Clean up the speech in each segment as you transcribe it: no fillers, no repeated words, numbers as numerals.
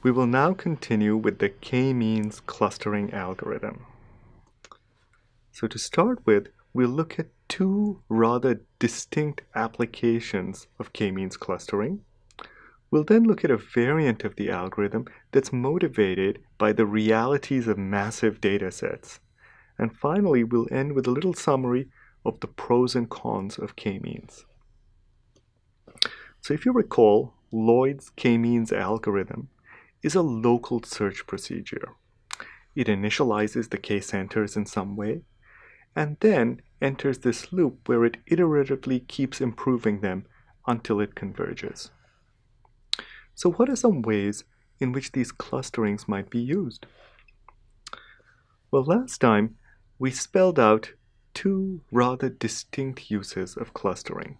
We will now continue with the k-means clustering algorithm. So to start with, we'll look at two rather distinct applications of k-means clustering. We'll then look at a variant of the algorithm that's motivated by the realities of massive data sets. And finally, we'll end with a little summary of the pros and cons of k-means. So if you recall, Lloyd's k-means algorithm is a local search procedure. It initializes the k-centers in some way, and then enters this loop where it iteratively keeps improving them until it converges. So what are some ways in which these clusterings might be used? Well, last time we spelled out two rather distinct uses of clustering.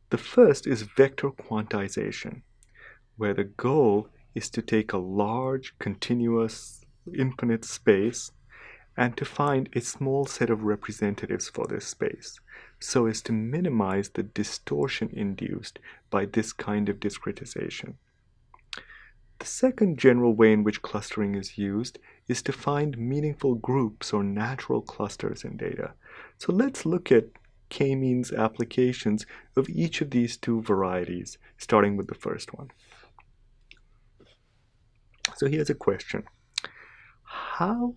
The first is vector quantization, where the goal is to take a large, continuous, infinite space and to find a small set of representatives for this space, so as to minimize the distortion induced by this kind of discretization. The second general way in which clustering is used is to find meaningful groups or natural clusters in data. So let's look at k-means applications of each of these two varieties, starting with the first one. So here's a question. How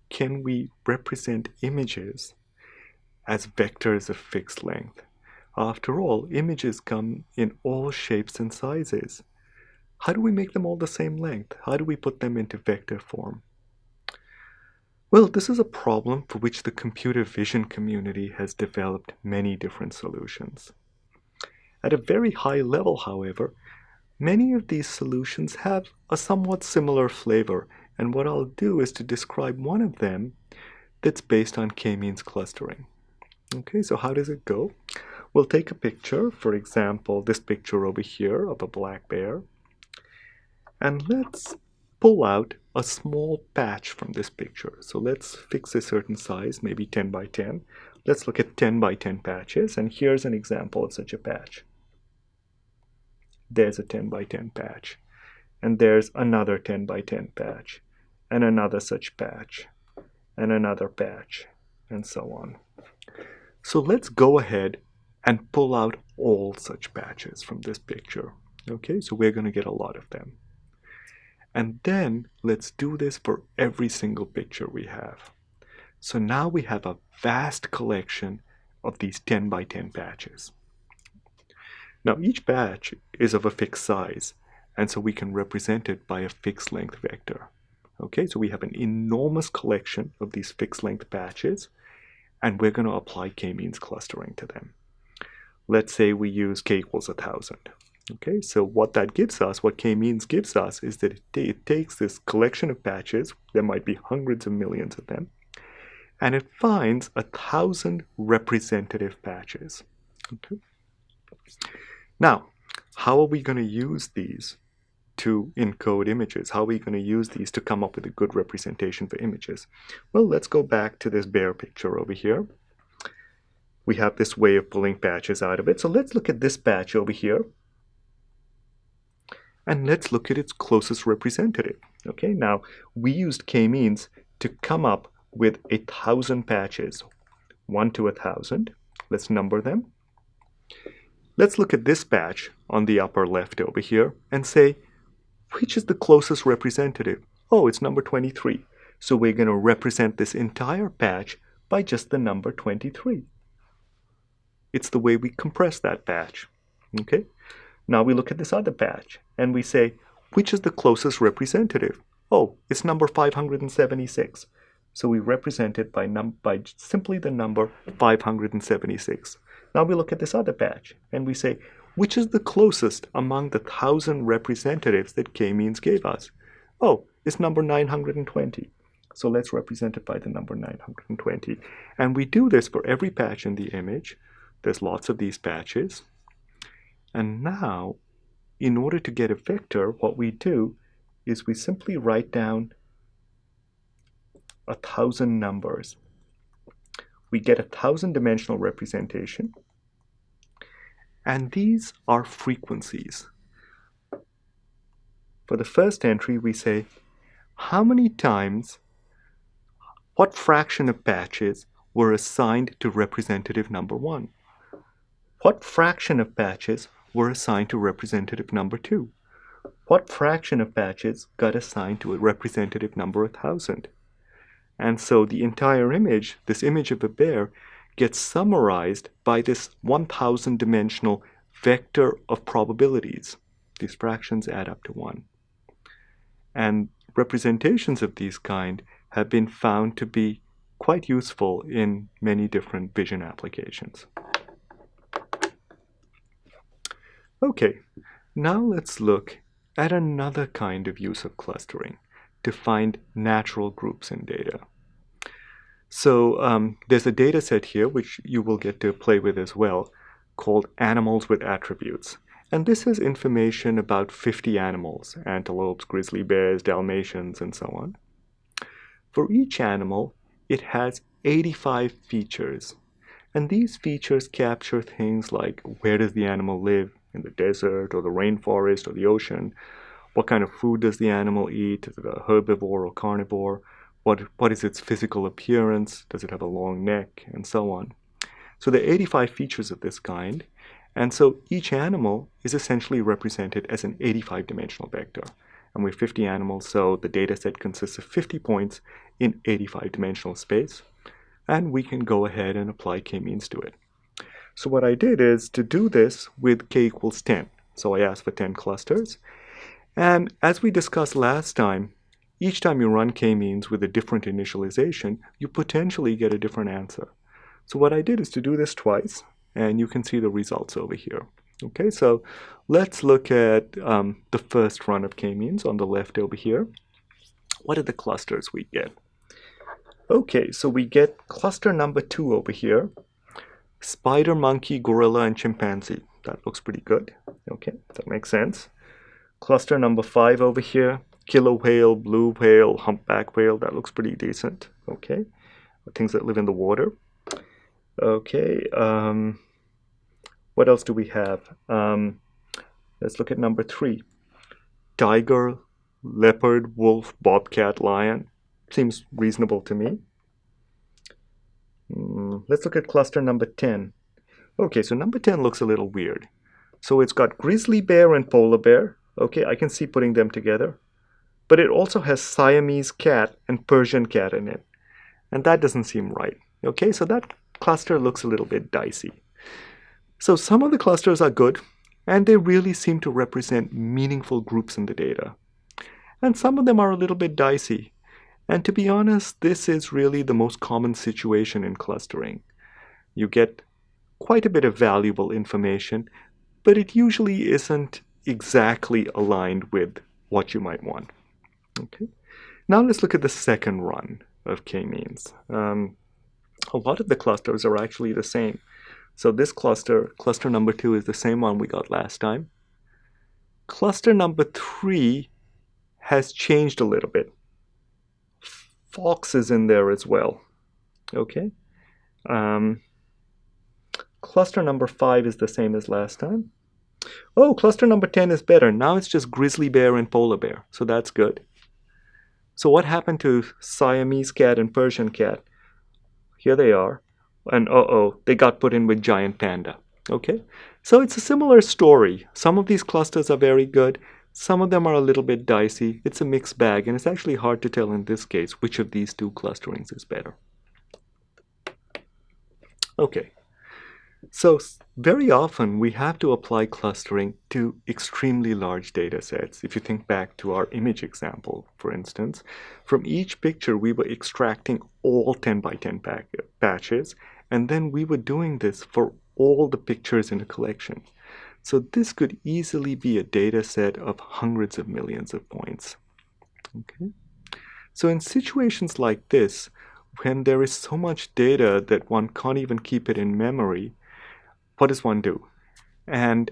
can we represent images as vectors of fixed length? After all, images come in all shapes and sizes. How do we make them all the same length? How do we put them into vector form? Well, this is a problem for which the computer vision community has developed many different solutions. At a very high level, however, many of these solutions have a somewhat similar flavor, and what I'll do is to describe one of them that's based on k-means clustering. Okay, so how does it go? We'll take a picture, for example, this picture over here of a black bear, and let's pull out a small patch from this picture. So let's fix a certain size, maybe 10 by 10. Let's look at 10 by 10 patches, and here's an example of such a patch. There's a 10 by 10 patch, and there's another 10 by 10 patch, and another such patch, and another patch, and so on. So let's go ahead and pull out all such patches from this picture. Okay, so we're going to get a lot of them. And then let's do this for every single picture we have. So now we have a vast collection of these 10 by 10 patches. Now each patch is of a fixed size, and so we can represent it by a fixed length vector. Okay, so we have an enormous collection of these fixed length patches, and we're going to apply k-means clustering to them. Let's say we use k equals 1,000. Okay, so what that gives us, what k-means gives us, is that it takes this collection of patches, there might be hundreds of millions of them, and it finds 1,000 representative patches. Okay. Now, how are we going to use these to encode images? How are we going to use these to come up with a good representation for images? Well, let's go back to this bear picture over here. We have this way of pulling patches out of it. So let's look at this patch over here, and let's look at its closest representative. Okay, now we used k-means to come up with 1,000 patches, 1 to 1,000. Let's number them. Let's look at this patch on the upper left over here and say, which is the closest representative? Oh, it's number 23. So we're going to represent this entire patch by just the number 23. It's the way we compress that patch. Okay? Now we look at this other patch and we say, which is the closest representative? Oh, it's number 576. So we represent it by simply the number 576. Now we look at this other patch and we say, which is the closest among the 1,000 representatives that k-means gave us? Oh, it's number 920. So let's represent it by the number 920. And we do this for every patch in the image. There's lots of these patches. And now, in order to get a vector, what we do is we simply write down 1,000 numbers. We get a 1,000-dimensional representation, and these are frequencies. For the first entry, we say, how many times, what fraction of patches were assigned to representative number 1? What fraction of patches were assigned to representative number 2? What fraction of patches got assigned to a representative number 1,000? And so the entire image, this image of a bear, gets summarized by this 1,000 dimensional vector of probabilities. These fractions add up to 1. And representations of these kind have been found to be quite useful in many different vision applications. Okay, now let's look at another kind of use of clustering to find natural groups in data. So there's a data set here, which you will get to play with as well, called Animals with Attributes. And this has information about 50 animals, antelopes, grizzly bears, Dalmatians, and so on. For each animal, it has 85 features. And these features capture things like where does the animal live, in the desert or the rainforest or the ocean? What kind of food does the animal eat? Is it a herbivore or carnivore? What is its physical appearance? Does it have a long neck? And so on. So there are 85 features of this kind. And so each animal is essentially represented as an 85-dimensional vector. And we have 50 animals, so the data set consists of 50 points in 85-dimensional space. And we can go ahead and apply k-means to it. So what I did is to do this with k equals 10. So I asked for 10 clusters. And as we discussed last time, each time you run k-means with a different initialization, you potentially get a different answer. So what I did is to do this twice, and you can see the results over here. Okay, so let's look at the first run of k-means on the left over here. What are the clusters we get? Okay, so we get cluster number 2 over here. Spider, monkey, gorilla, and chimpanzee. That looks pretty good. Okay, that makes sense. Cluster number 5 over here. Killer whale, blue whale, humpback whale. That looks pretty decent. Okay, things that live in the water. Okay, what else do we have? Let's look at number 3. Tiger, leopard, wolf, bobcat, lion. Seems reasonable to me. Let's look at cluster number 10. Okay, so number 10 looks a little weird. So it's got grizzly bear and polar bear. Okay, I can see putting them together. But it also has Siamese cat and Persian cat in it. And that doesn't seem right. Okay, so that cluster looks a little bit dicey. So some of the clusters are good, and they really seem to represent meaningful groups in the data. And some of them are a little bit dicey. And to be honest, this is really the most common situation in clustering. You get quite a bit of valuable information, but it usually isn't exactly aligned with what you might want. Okay. Now let's look at the second run of k-means. A lot of the clusters are actually the same. So this cluster number 2, is the same one we got last time. Cluster number 3 has changed a little bit. Fox is in there as well. Okay. Cluster number 5 is the same as last time. Oh, cluster number 10 is better. Now it's just grizzly bear and polar bear. So that's good. So what happened to Siamese cat and Persian cat? Here they are. And they got put in with giant panda. Okay. So it's a similar story. Some of these clusters are very good. Some of them are a little bit dicey. It's a mixed bag, and it's actually hard to tell in this case which of these two clusterings is better. Okay, so very often we have to apply clustering to extremely large data sets. If you think back to our image example, for instance, from each picture we were extracting all 10 by 10 patches, and then we were doing this for all the pictures in a collection. So this could easily be a data set of hundreds of millions of points. Okay. So in situations like this, when there is so much data that one can't even keep it in memory, what does one do? And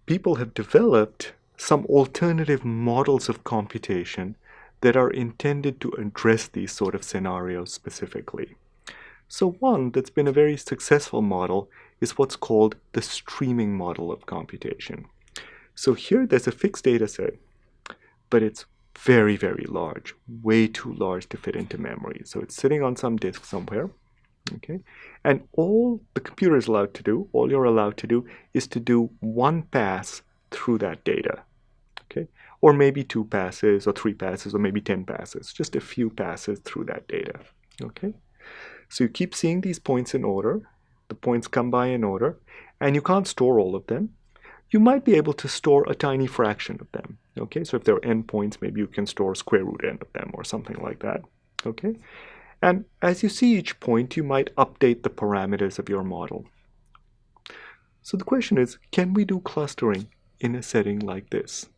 people have developed some alternative models of computation that are intended to address these sort of scenarios specifically. So one that's been a very successful model is what's called the streaming model of computation. So here there's a fixed data set, but it's very, very large, way too large to fit into memory. So it's sitting on some disk somewhere, okay? And all the computer is allowed to do, all you're allowed to do, is to do one pass through that data, okay? Or maybe 2 passes, or 3 passes, or maybe 10 passes, just a few passes through that data, okay? So you keep seeing these points in order, the points come by in order, and you can't store all of them. You might be able to store a tiny fraction of them, okay? So if there are n points, maybe you can store square root n of them or something like that, okay? And as you see each point, you might update the parameters of your model. So the question is, can we do clustering in a setting like this?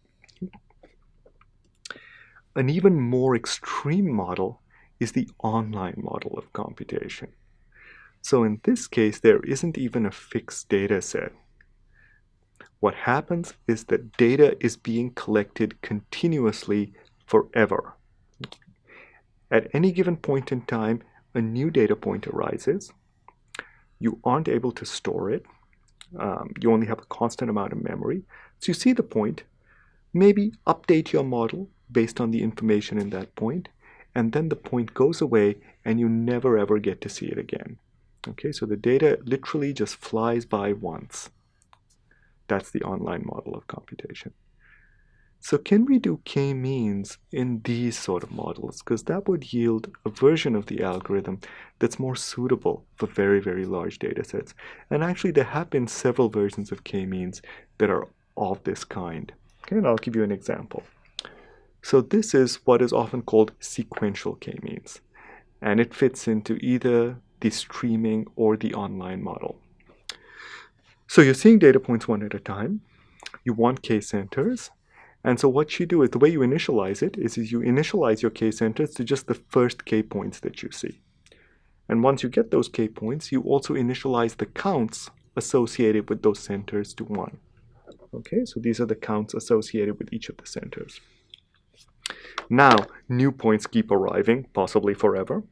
An even more extreme model is the online model of computation. So in this case, there isn't even a fixed data set. What happens is that data is being collected continuously forever. At any given point in time, a new data point arises. You aren't able to store it. You only have a constant amount of memory. So you see the point, maybe update your model based on the information in that point, and then the point goes away and you never ever get to see it again. Okay, so the data literally just flies by once. That's the online model of computation. So can we do k-means in these sort of models? Because that would yield a version of the algorithm that's more suitable for very, very large data sets. And actually, there have been several versions of k-means that are of this kind. Okay, and I'll give you an example. So this is what is often called sequential k-means. And it fits into either the streaming or the online model. So you're seeing data points one at a time. You want k-centers. And so what you do is, the way you initialize it is you initialize your k-centers to just the first k-points that you see. And once you get those k-points, you also initialize the counts associated with those centers to 1. Okay, so these are the counts associated with each of the centers. Now, new points keep arriving, possibly forever.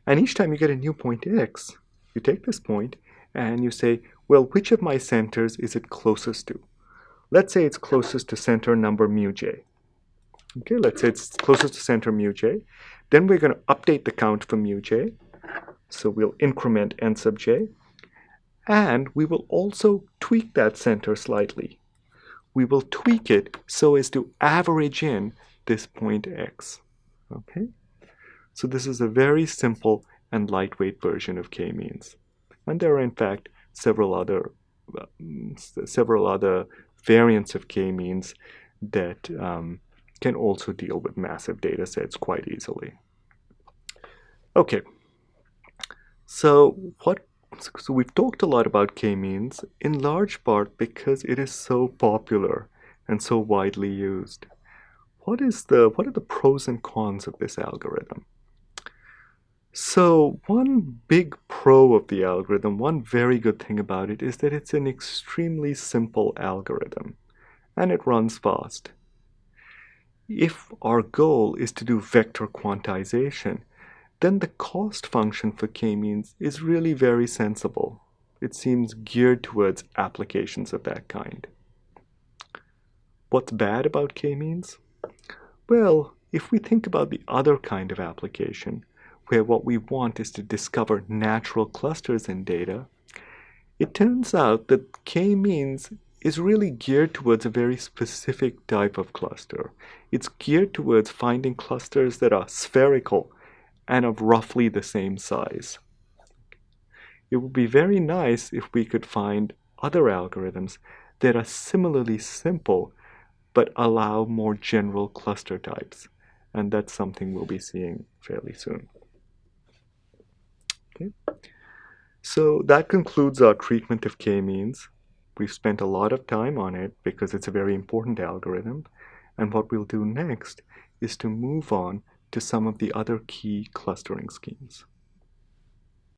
And each time you get a new point x, you take this point and you say, well, which of my centers is it closest to? Let's say it's closest to center number mu j. Okay, let's say it's closest to center mu j. Then we're going to update the count for mu j. So we'll increment n sub j. And we will also tweak that center slightly. We will tweak it so as to average in this point x. Okay? So this is a very simple and lightweight version of k-means. And there are, in fact, several other variants of k-means that can also deal with massive data sets quite easily. Okay, so we've talked a lot about k-means, in large part because it is so popular and so widely used. What are the pros and cons of this algorithm? So one big pro of the algorithm, one very good thing about it, is that it's an extremely simple algorithm, and it runs fast. If our goal is to do vector quantization, then the cost function for k-means is really very sensible. It seems geared towards applications of that kind. What's bad about k-means? Well, if we think about the other kind of application, where what we want is to discover natural clusters in data, it turns out that k-means is really geared towards a very specific type of cluster. It's geared towards finding clusters that are spherical and of roughly the same size. It would be very nice if we could find other algorithms that are similarly simple but allow more general cluster types. And that's something we'll be seeing fairly soon. Okay. So that concludes our treatment of k-means. We've spent a lot of time on it because it's a very important algorithm. And what we'll do next is to move on to some of the other key clustering schemes.